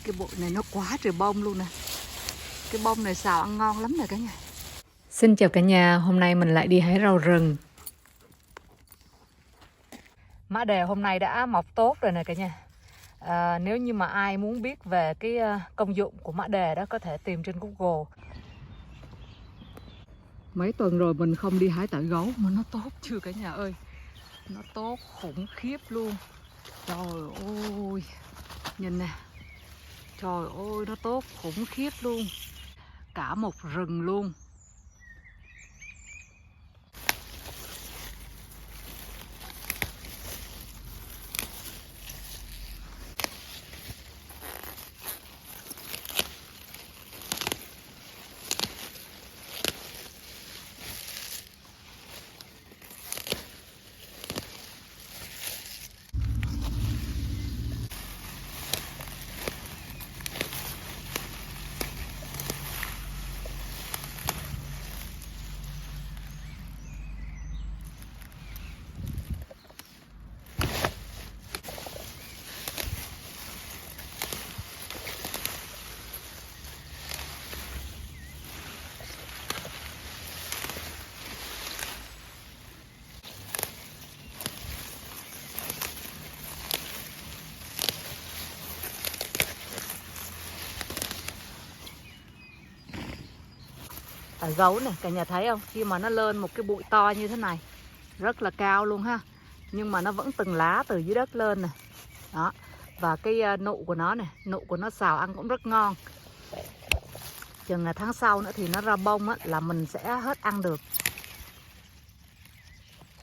Cái bụi này nó quá trời bông luôn nè. Cái bông này xào ăn ngon lắm nè cả nhà. Xin chào cả nhà, hôm nay mình lại đi hái rau rừng. Mã đề hôm nay đã mọc tốt rồi nè cả nhà. Nếu như mà ai muốn biết về cái công dụng của mã đề đó có thể tìm trên Google. Mấy tuần rồi mình không đi hái tỏi gấu mà nó tốt chưa cả nhà ơi. Nó tốt khủng khiếp luôn. Trời ơi, nhìn nè. Trời ơi, nó tốt khủng khiếp luôn. Cả một rừng luôn. Tỏi gấu này cả nhà thấy không? Khi mà nó lên một cái bụi to như thế này, rất là cao luôn ha. Nhưng mà nó vẫn từng lá từ dưới đất lên này. Đó. Và cái nụ của nó này, nụ của nó xào ăn cũng rất ngon. Chừng là tháng sau nữa thì nó ra bông á, là mình sẽ hết ăn được.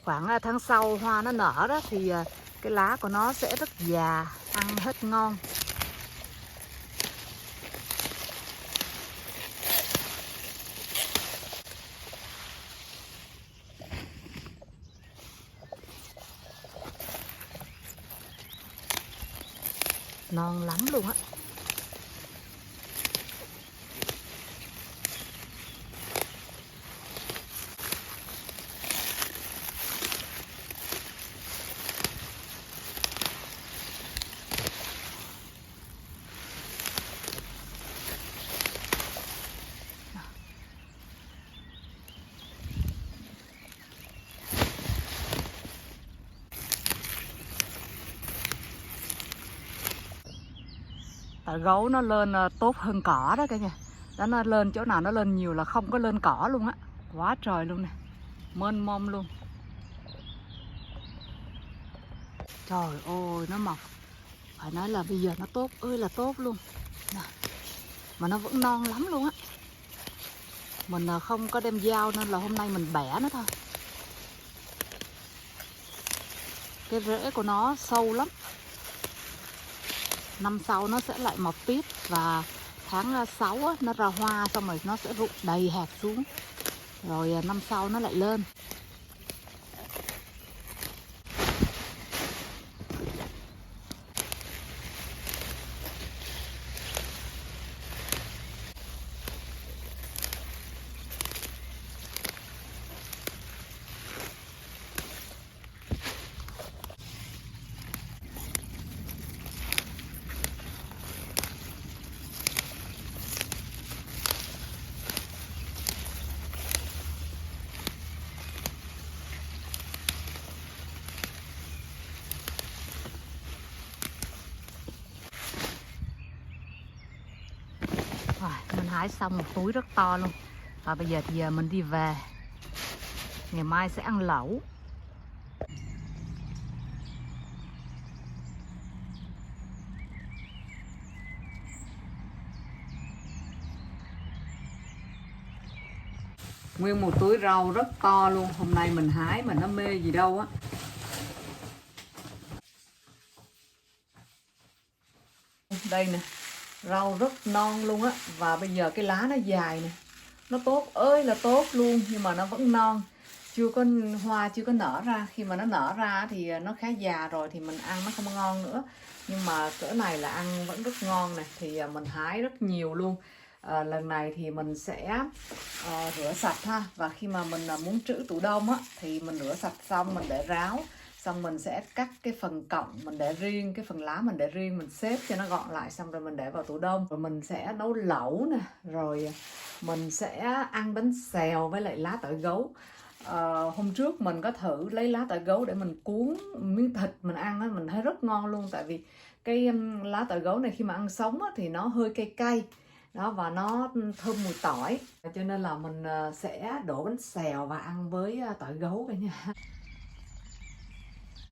Khoảng tháng sau hoa nó nở đó thì cái lá của nó sẽ rất già, ăn hết ngon. Non lắm luôn á. Tỏi gấu nó lên tốt hơn cỏ đó cả nhà. Đó, nó lên chỗ nào nó lên nhiều là không có lên cỏ luôn á. Quá trời luôn nè. Mênh mông luôn. Trời ơi nó mọc. Phải nói là bây giờ nó tốt ơi là tốt luôn nè. Mà nó vẫn non lắm luôn á. Mình không có đem dao nên là hôm nay mình bẻ nó thôi. Cái rễ của nó sâu lắm. Năm sau nó sẽ lại mọc tiếp. Và tháng 6 á, nó ra hoa xong rồi nó sẽ rụng đầy hạt xuống. Rồi năm sau nó lại lên. Rồi, mình hái xong một túi rất to luôn. Và bây giờ thì mình đi về. Ngày mai sẽ ăn lẩu. Nguyên một túi rau rất to luôn. Hôm nay mình hái mà nó mê gì đâu á. Đây nè. Rau rất non luôn á. Và bây giờ cái lá nó dài nè. Nó tốt ơi là tốt luôn. Nhưng mà nó vẫn non. Chưa có hoa, chưa có nở ra. Khi mà nó nở ra thì nó khá già rồi thì mình ăn nó không ngon nữa. Nhưng mà cỡ này là ăn vẫn rất ngon nè. Thì mình hái rất nhiều luôn. Lần này thì mình sẽ rửa sạch ha. Và khi mà mình muốn trữ tủ đông á thì mình rửa sạch xong mình để ráo. Xong mình sẽ cắt cái phần cọng mình để riêng, cái phần lá mình để riêng, mình xếp cho nó gọn lại, xong rồi mình để vào tủ đông. Rồi mình sẽ nấu lẩu nè, rồi mình sẽ ăn bánh xèo với lại lá tỏi gấu. Hôm trước mình có thử lấy lá tỏi gấu để mình cuốn miếng thịt mình ăn á, mình thấy rất ngon luôn. Tại vì cái lá tỏi gấu này khi mà ăn sống á, thì nó hơi cay cay đó, và nó thơm mùi tỏi, cho nên là mình sẽ đổ bánh xèo và ăn với tỏi gấu cả nhà.